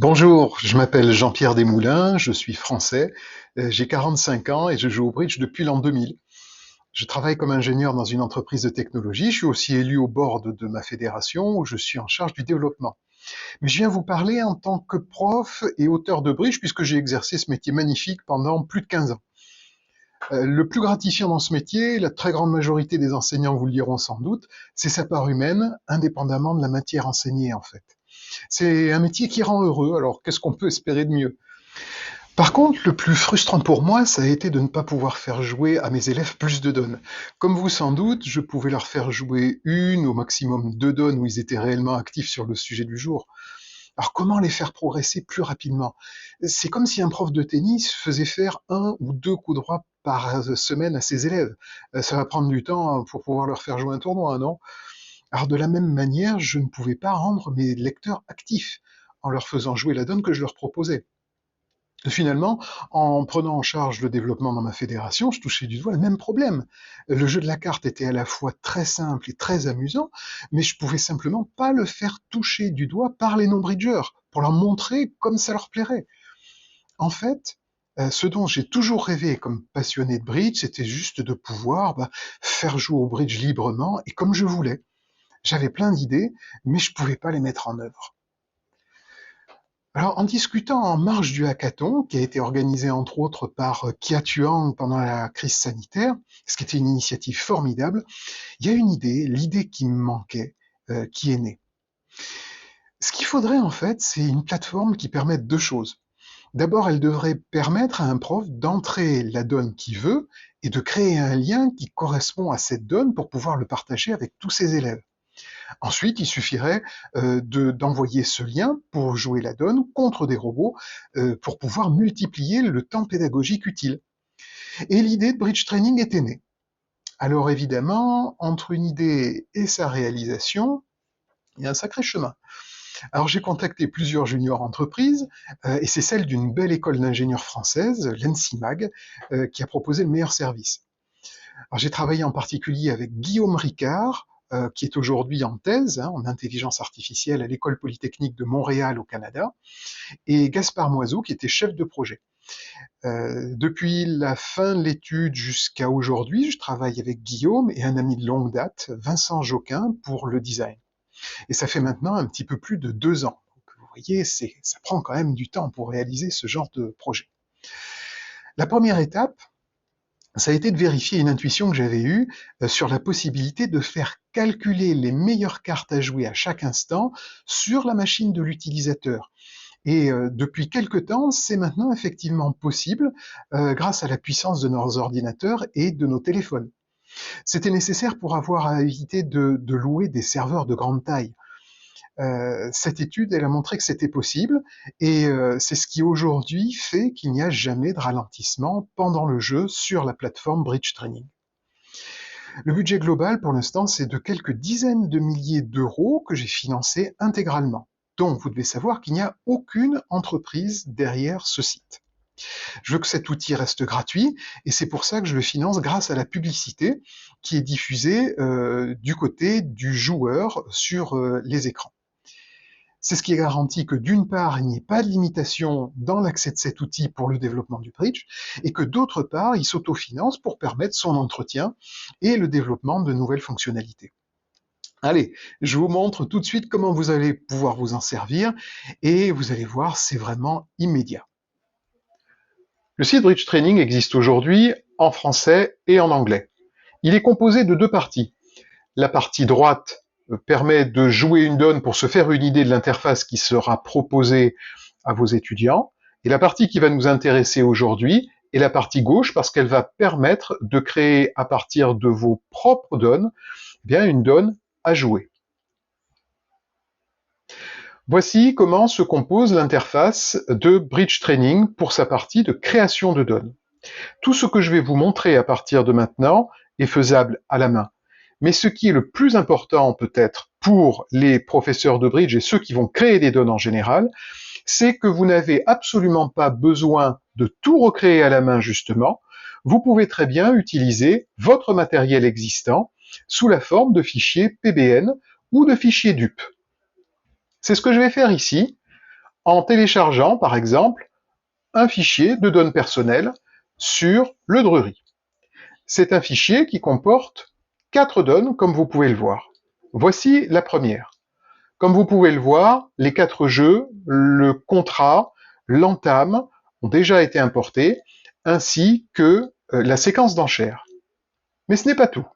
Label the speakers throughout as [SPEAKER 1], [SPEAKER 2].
[SPEAKER 1] Bonjour, je m'appelle Jean-Pierre Desmoulins, je suis français, j'ai 45 ans et je joue au bridge depuis l'an 2000. Je travaille comme ingénieur dans une entreprise de technologie, je suis aussi élu au board de ma fédération où je suis en charge du développement. Mais je viens vous parler en tant que prof et auteur de bridge puisque j'ai exercé ce métier magnifique pendant plus de 15 ans. Le plus gratifiant dans ce métier, la très grande majorité des enseignants vous le diront sans doute, c'est sa part humaine, indépendamment de la matière enseignée en fait. C'est un métier qui rend heureux, alors qu'est-ce qu'on peut espérer de mieux? Par contre, le plus frustrant pour moi, ça a été de ne pas pouvoir faire jouer à mes élèves plus de donnes. Comme vous sans doute, je pouvais leur faire jouer une, au maximum deux donnes où ils étaient réellement actifs sur le sujet du jour. Alors comment les faire progresser plus rapidement? C'est comme si un prof de tennis faisait faire un ou deux coups droits par semaine à ses élèves. Ça va prendre du temps pour pouvoir leur faire jouer un tournoi, non? Alors de la même manière, je ne pouvais pas rendre mes lecteurs actifs en leur faisant jouer la donne que je leur proposais. Finalement, en prenant en charge le développement dans ma fédération, je touchais du doigt le même problème. Le jeu de la carte était à la fois très simple et très amusant, mais je pouvais simplement pas le faire toucher du doigt par les non-bridgeurs, pour leur montrer comme ça leur plairait. En fait, ce dont j'ai toujours rêvé comme passionné de bridge, c'était juste de pouvoir faire jouer au bridge librement et comme je voulais. J'avais plein d'idées, mais je pouvais pas les mettre en œuvre. Alors, en discutant en marge du hackathon, qui a été organisé entre autres par Kia Tuang pendant la crise sanitaire, ce qui était une initiative formidable, il y a une idée, l'idée qui me manquait, qui est née. Ce qu'il faudrait en fait, c'est une plateforme qui permette deux choses. D'abord, elle devrait permettre à un prof d'entrer la donne qu'il veut et de créer un lien qui correspond à cette donne pour pouvoir le partager avec tous ses élèves. Ensuite, il suffirait d'envoyer ce lien pour jouer la donne contre des robots pour pouvoir multiplier le temps pédagogique utile. Et l'idée de Bridge Training était née. Alors évidemment, entre une idée et sa réalisation, il y a un sacré chemin. Alors j'ai contacté plusieurs juniors entreprises et c'est celle d'une belle école d'ingénieurs française, l'ENSIMAG, qui a proposé le meilleur service. Alors j'ai travaillé en particulier avec Guillaume Ricard, qui est aujourd'hui en thèse en intelligence artificielle à l'École polytechnique de Montréal au Canada, et Gaspard Moiseau, qui était chef de projet. Depuis la fin de l'étude jusqu'à aujourd'hui, je travaille avec Guillaume et un ami de longue date, Vincent Joquin, pour le design. Et ça fait maintenant un petit peu plus de 2 ans. Donc, vous voyez, ça prend quand même du temps pour réaliser ce genre de projet. La première étape, ça a été de vérifier une intuition que j'avais eue sur la possibilité de faire calculer les meilleures cartes à jouer à chaque instant sur la machine de l'utilisateur. Et depuis quelque temps, c'est maintenant effectivement possible grâce à la puissance de nos ordinateurs et de nos téléphones. C'était nécessaire pour avoir à éviter de louer des serveurs de grande taille. Cette étude, elle a montré que c'était possible, et c'est ce qui aujourd'hui fait qu'il n'y a jamais de ralentissement pendant le jeu sur la plateforme Bridge Training. Le budget global, pour l'instant, c'est de quelques dizaines de milliers d'euros que j'ai financé intégralement. Donc, vous devez savoir qu'il n'y a aucune entreprise derrière ce site. Je veux que cet outil reste gratuit, et c'est pour ça que je le finance grâce à la publicité qui est diffusée du côté du joueur sur les écrans. C'est ce qui garantit que d'une part, il n'y ait pas de limitation dans l'accès de cet outil pour le développement du bridge, et que d'autre part, il s'autofinance pour permettre son entretien et le développement de nouvelles fonctionnalités. Allez, je vous montre tout de suite comment vous allez pouvoir vous en servir, et vous allez voir, c'est vraiment immédiat. Le site Bridge Training existe aujourd'hui en français et en anglais. Il est composé de deux parties. La partie droite permet de jouer une donne pour se faire une idée de l'interface qui sera proposée à vos étudiants. Et la partie qui va nous intéresser aujourd'hui est la partie gauche parce qu'elle va permettre de créer à partir de vos propres donnes une donne à jouer. Voici comment se compose l'interface de Bridge Training pour sa partie de création de donnes. Tout ce que je vais vous montrer à partir de maintenant est faisable à la main. Mais ce qui est le plus important peut-être pour les professeurs de bridge et ceux qui vont créer des donnes en général, c'est que vous n'avez absolument pas besoin de tout recréer à la main justement. Vous pouvez très bien utiliser votre matériel existant sous la forme de fichiers PBN ou de fichiers DUP. C'est ce que je vais faire ici en téléchargeant, par exemple, un fichier de données personnelles sur le Drury. C'est un fichier qui comporte 4 données, comme vous pouvez le voir. Voici la première. Comme vous pouvez le voir, les 4 jeux, le contrat, l'entame ont déjà été importés, ainsi que la séquence d'enchères. Mais ce n'est pas tout.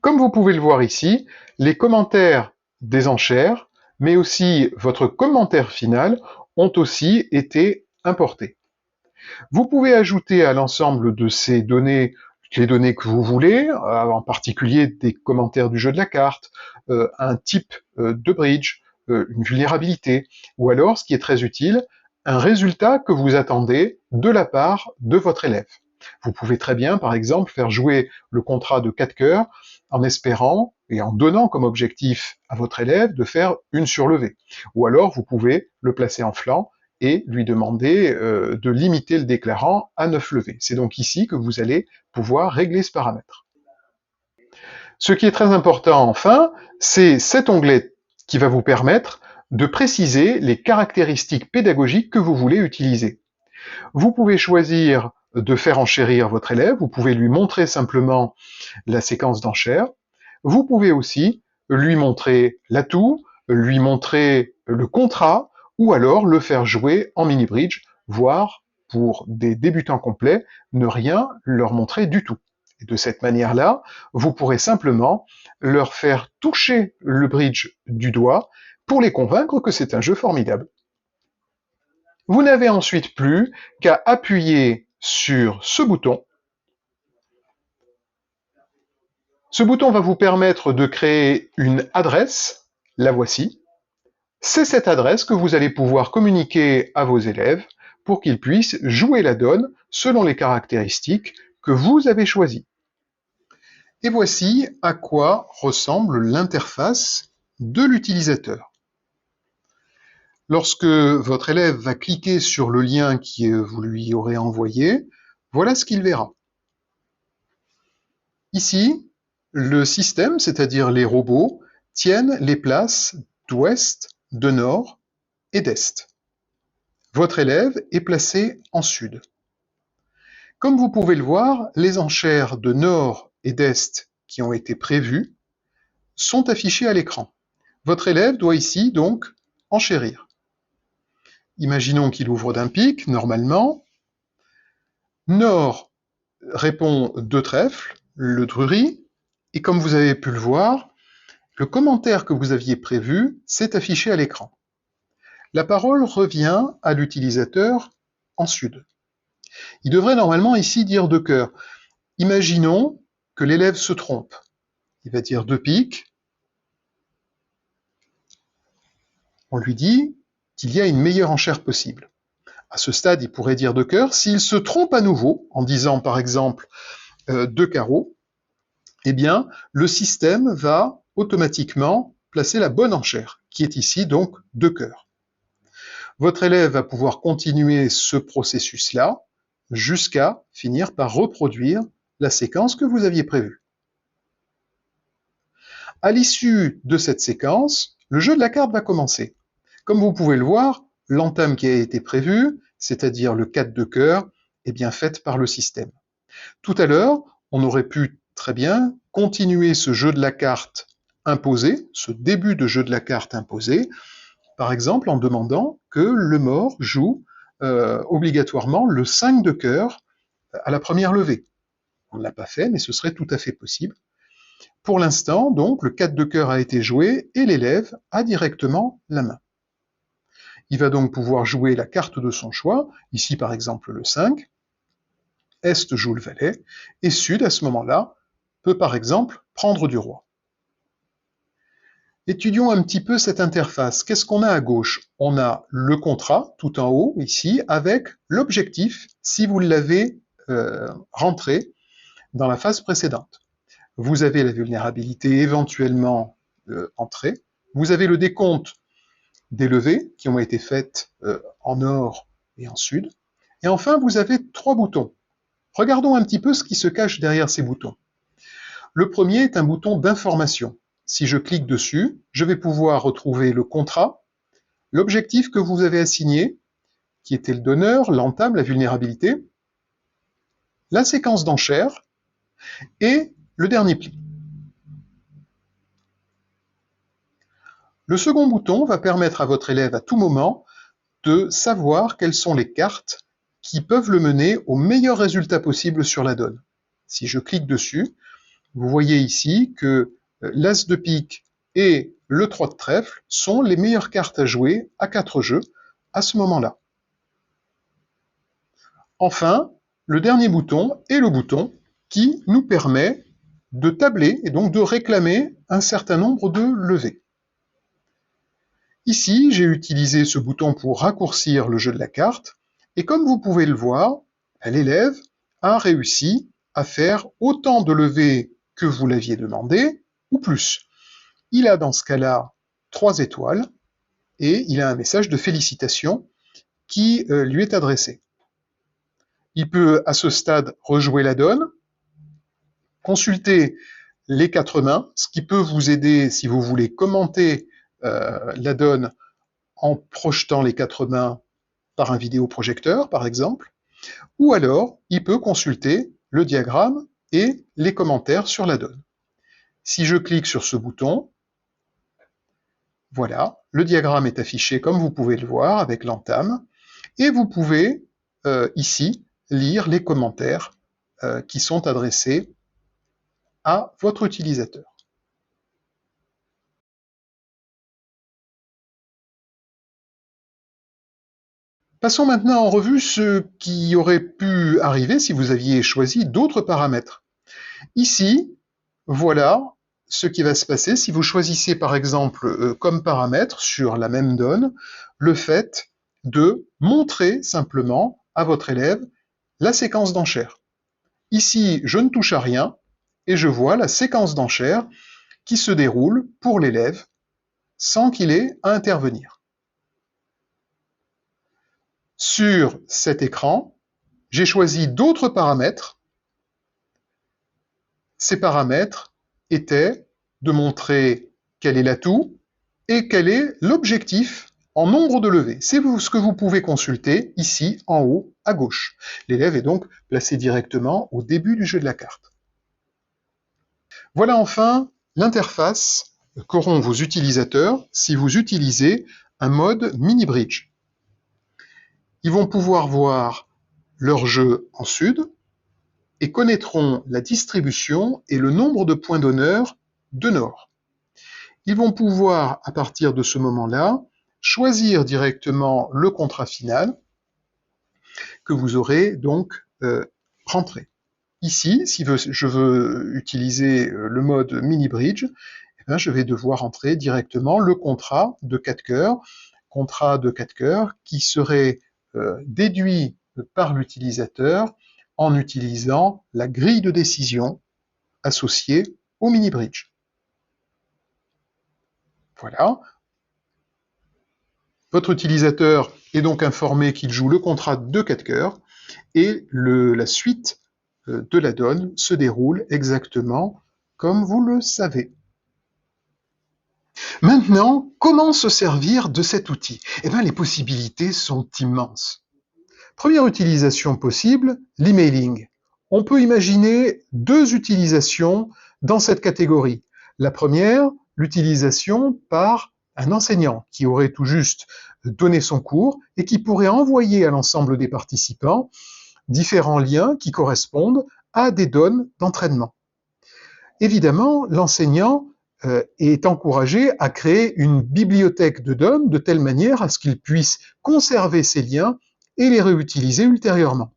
[SPEAKER 1] Comme vous pouvez le voir ici, les commentaires des enchères, mais aussi votre commentaire final, ont aussi été importés. Vous pouvez ajouter à l'ensemble de ces données les données que vous voulez, en particulier des commentaires du jeu de la carte, un type de bridge, une vulnérabilité, ou alors, ce qui est très utile, un résultat que vous attendez de la part de votre élève. Vous pouvez très bien, par exemple, faire jouer le contrat de 4 cœurs en espérant et en donnant comme objectif à votre élève de faire une surlevée. Ou alors, vous pouvez le placer en flanc et lui demander de limiter le déclarant à 9 levées. C'est donc ici que vous allez pouvoir régler ce paramètre. Ce qui est très important enfin, c'est cet onglet qui va vous permettre de préciser les caractéristiques pédagogiques que vous voulez utiliser. Vous pouvez choisir de faire enchérir votre élève, vous pouvez lui montrer simplement la séquence d'enchères, vous pouvez aussi lui montrer l'atout, lui montrer le contrat, ou alors le faire jouer en mini-bridge, voire, pour des débutants complets, ne rien leur montrer du tout. Et de cette manière-là, vous pourrez simplement leur faire toucher le bridge du doigt pour les convaincre que c'est un jeu formidable. Vous n'avez ensuite plus qu'à appuyer sur ce bouton. Ce bouton va vous permettre de créer une adresse, la voici. C'est cette adresse que vous allez pouvoir communiquer à vos élèves pour qu'ils puissent jouer la donne selon les caractéristiques que vous avez choisies. Et voici à quoi ressemble l'interface de l'utilisateur. Lorsque votre élève va cliquer sur le lien que vous lui aurez envoyé, voilà ce qu'il verra. Ici, le système, c'est-à-dire les robots, tiennent les places d'ouest, de nord et d'est. Votre élève est placé en sud. Comme vous pouvez le voir, les enchères de nord et d'est qui ont été prévues sont affichées à l'écran. Votre élève doit ici donc enchérir. Imaginons qu'il ouvre d'un pic, normalement. Nord répond 2 trèfles, le Drury, et comme vous avez pu le voir, le commentaire que vous aviez prévu s'est affiché à l'écran. La parole revient à l'utilisateur en sud. Il devrait normalement ici dire 2 cœurs. Imaginons que l'élève se trompe. Il va dire 2 piques. On lui dit qu'il y a une meilleure enchère possible. À ce stade, il pourrait dire 2 cœurs. S'il se trompe à nouveau, en disant par exemple 2 carreaux, eh bien, le système va automatiquement placer la bonne enchère, qui est ici donc 2 cœurs. Votre élève va pouvoir continuer ce processus-là jusqu'à finir par reproduire la séquence que vous aviez prévue. À l'issue de cette séquence, le jeu de la carte va commencer. Comme vous pouvez le voir, l'entame qui a été prévue, c'est-à-dire le 4 de cœur, est bien faite par le système. Tout à l'heure, on aurait pu très bien continuer ce jeu de la carte imposé, ce début de jeu de la carte imposé, par exemple en demandant que le mort joue obligatoirement le 5 de cœur à la première levée. On ne l'a pas fait, mais ce serait tout à fait possible. Pour l'instant, donc, le 4 de cœur a été joué et l'élève a directement la main. Il va donc pouvoir jouer la carte de son choix, ici par exemple le 5. Est joue le valet, et Sud, à ce moment-là, peut par exemple prendre du roi. Étudions un petit peu cette interface. Qu'est-ce qu'on a à gauche? On a le contrat, tout en haut, ici, avec l'objectif, si vous l'avez rentré dans la phase précédente. Vous avez la vulnérabilité éventuellement entrée. Vous avez le décompte des levées qui ont été faites en nord et en sud. Et enfin, vous avez 3 boutons. Regardons un petit peu ce qui se cache derrière ces boutons. Le premier est un bouton d'information. Si je clique dessus, je vais pouvoir retrouver le contrat, l'objectif que vous avez assigné, qui était le donneur, l'entame, la vulnérabilité, la séquence d'enchères et le dernier pli. Le second bouton va permettre à votre élève à tout moment de savoir quelles sont les cartes qui peuvent le mener au meilleur résultat possible sur la donne. Si je clique dessus, vous voyez ici que l'As de pique et le 3 de trèfle sont les meilleures cartes à jouer à 4 jeux à ce moment-là. Enfin, le dernier bouton est le bouton qui nous permet de tabler et donc de réclamer un certain nombre de levées. Ici, j'ai utilisé ce bouton pour raccourcir le jeu de la carte, et comme vous pouvez le voir, l'élève a réussi à faire autant de levées que vous l'aviez demandé, ou plus. Il a dans ce cas-là 3 étoiles, et il a un message de félicitations qui lui est adressé. Il peut à ce stade rejouer la donne, consulter les 4 mains, ce qui peut vous aider si vous voulez commenter la donne en projetant les 4 mains par un vidéoprojecteur, par exemple, ou alors il peut consulter le diagramme et les commentaires sur la donne. Si je clique sur ce bouton, voilà, le diagramme est affiché comme vous pouvez le voir avec l'entame, et vous pouvez ici lire les commentaires qui sont adressés à votre utilisateur. Passons maintenant en revue ce qui aurait pu arriver si vous aviez choisi d'autres paramètres. Ici, voilà ce qui va se passer si vous choisissez par exemple comme paramètre sur la même donne le fait de montrer simplement à votre élève la séquence d'enchères. Ici, je ne touche à rien et je vois la séquence d'enchères qui se déroule pour l'élève sans qu'il ait à intervenir. Sur cet écran, j'ai choisi d'autres paramètres. Ces paramètres étaient de montrer quel est l'atout et quel est l'objectif en nombre de levées. C'est ce que vous pouvez consulter ici en haut à gauche. L'élève est donc placé directement au début du jeu de la carte. Voilà enfin l'interface qu'auront vos utilisateurs si vous utilisez un mode mini-bridge. Ils vont pouvoir voir leur jeu en sud et connaîtront la distribution et le nombre de points d'honneur de nord. Ils vont pouvoir, à partir de ce moment-là, choisir directement le contrat final que vous aurez donc rentré. Ici, si je veux utiliser le mode mini-bridge, eh je vais devoir entrer directement le contrat de 4 cœurs qui serait déduit par l'utilisateur en utilisant la grille de décision associée au mini-bridge. Voilà. Votre utilisateur est donc informé qu'il joue le contrat de 4 cœurs et la suite de la donne se déroule exactement comme vous le savez. Maintenant, comment se servir de cet outil? Eh bien, les possibilités sont immenses. Première utilisation possible, l'emailing. On peut imaginer 2 utilisations dans cette catégorie. La première, l'utilisation par un enseignant qui aurait tout juste donné son cours et qui pourrait envoyer à l'ensemble des participants différents liens qui correspondent à des donnes d'entraînement. Évidemment, l'enseignant est encouragé à créer une bibliothèque de donnes de telle manière à ce qu'il puisse conserver ces liens et les réutiliser ultérieurement.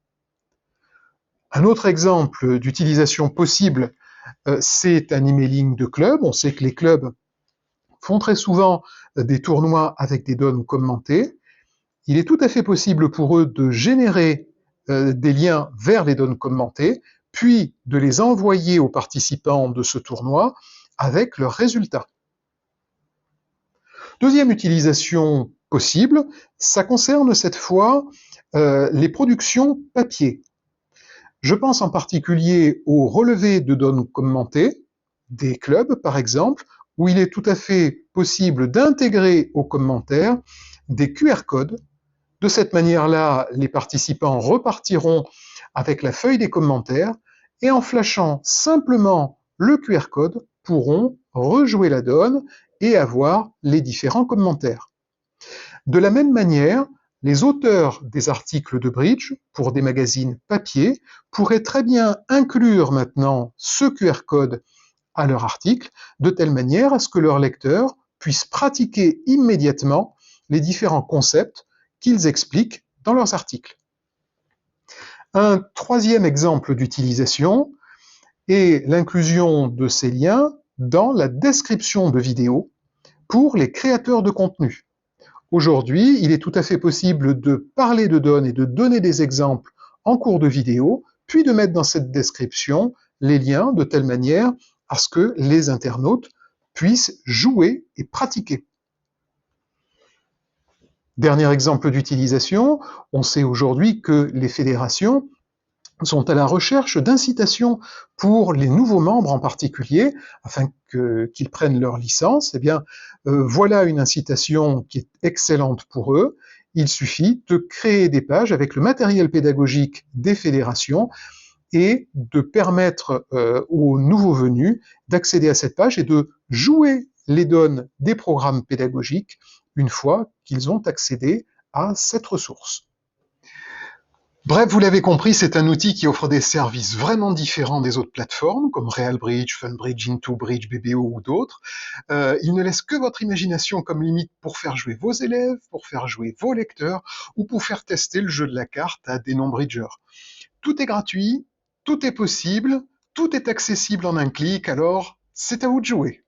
[SPEAKER 1] Un autre exemple d'utilisation possible, c'est un emailing de club. On sait que les clubs font très souvent des tournois avec des donnes commentées. Il est tout à fait possible pour eux de générer des liens vers les donnes commentées, puis de les envoyer aux participants de ce tournoi avec leurs résultats. Deuxième utilisation possible, ça concerne cette fois les productions papier. Je pense en particulier aux relevés de données commentées des clubs, par exemple, où il est tout à fait possible d'intégrer aux commentaires des QR codes. De cette manière-là, les participants repartiront avec la feuille des commentaires et en flashant simplement le QR code, pourront rejouer la donne et avoir les différents commentaires. De la même manière, les auteurs des articles de Bridge pour des magazines papier pourraient très bien inclure maintenant ce QR code à leur article, de telle manière à ce que leurs lecteurs puissent pratiquer immédiatement les différents concepts qu'ils expliquent dans leurs articles. Un troisième exemple d'utilisation est l'inclusion de ces liens dans la description de vidéos pour les créateurs de contenu. Aujourd'hui, il est tout à fait possible de parler de données et de donner des exemples en cours de vidéo, puis de mettre dans cette description les liens de telle manière à ce que les internautes puissent jouer et pratiquer. Dernier exemple d'utilisation, on sait aujourd'hui que les fédérations sont à la recherche d'incitations pour les nouveaux membres en particulier, afin qu'ils prennent leur licence. Eh bien, voilà une incitation qui est excellente pour eux. Il suffit de créer des pages avec le matériel pédagogique des fédérations et de permettre aux nouveaux venus d'accéder à cette page et de jouer les donnes des programmes pédagogiques une fois qu'ils ont accédé à cette ressource. Bref, vous l'avez compris, c'est un outil qui offre des services vraiment différents des autres plateformes, comme RealBridge, FunBridge, IntoBridge, BBO ou d'autres. Il ne laisse que votre imagination comme limite pour faire jouer vos élèves, pour faire jouer vos lecteurs, ou pour faire tester le jeu de la carte à des non-bridgeurs. Tout est gratuit, tout est possible, tout est accessible en un clic, alors c'est à vous de jouer.